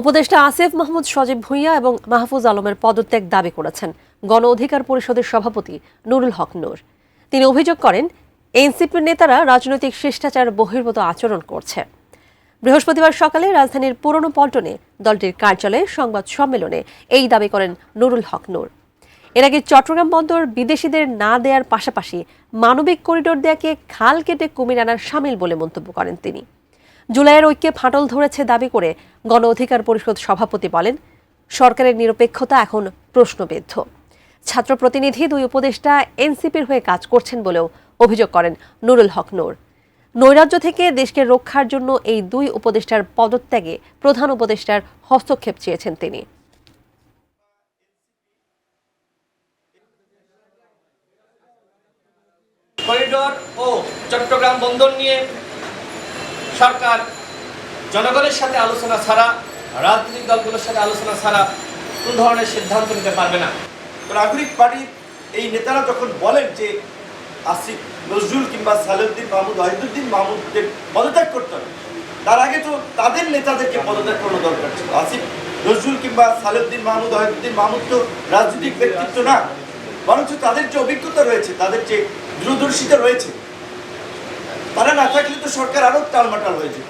উপদেষ্টা আসিফ মাহমুদ সজীব ভুঁইয়া এবং মাহফুজ আলমের পদত্যাগ দাবি করেছেন গণ অধিকার পরিষদের সভাপতি নুরুল হক নূর। তিনি অভিযোগ করেন, এনসিপির নেতারা রাজনৈতিক শিষ্টাচার বহির্ভূত আচরণ করছে। বৃহস্পতিবার সকালে রাজধানীর পুরনো পল্টনে দলটির কার্যালয়ে সংবাদ সম্মেলনে এই দাবি করেন নুরুল হক নূর। এর আগে চট্টগ্রাম বন্দর বিদেশিদের না দেওয়ার পাশাপাশি মানবিক করিডোর দেয়াকে খাল কেটে কুমির আনার শামিল বলে মন্তব্য করেন তিনি। জুলাইয়ের ঐক্যে ফাটল ধরেছে দাবি করে গণ অধিকার পরিষদ সভাপতি বলেন, সরকারের নিরপেক্ষতা এখন প্রশ্নবিদ্ধ। ছাত্র প্রতিনিধি দুই উপদেষ্টা এনসিপির হয়ে কাজ করছেন বলেও অভিযোগ করেন নুরুল হক নূর। নৈরাজ্য থেকে দেশকে রক্ষার জন্য এই দুই উপদেষ্টার পদত্যাগে প্রধান উপদেষ্টার হস্তক্ষেপ চেয়েছেন তিনি। করিডোর ও চট্টগ্রাম বন্দর নিয়ে সরকার জনগণের সাথে আলোচনা ছাড়া, রাজনৈতিক দলগুলোর সাথে আলোচনা ছাড়া কোন ধরনের সিদ্ধান্ত নিতে পারবে না। নাগরিক পার্টির এই নেতারা যখন বলেন যে আসিফ নজরুল কিংবা সালেউদ্দিন মাহমুদ, ওয়াহিদুদ্দিন মাহমুদকে পদত্যাগ করতে হবে, তার আগে তো তাদের নেতাদেরকে পদত্যাগ করানো দরকার ছিল। আসিফ নজরুল কিংবা সালেউদ্দিন মাহমুদ, ওয়াহিদুদ্দিন মাহমুদ তো রাজনৈতিক ব্যক্তিত্ব না, বরঞ্চ তাদের যে অভিজ্ঞতা রয়েছে, তাদের যে দূরদর্শিতা রয়েছে, তারা না থাকলে তো সরকার আরো টালমাটাল হয়ে যেত।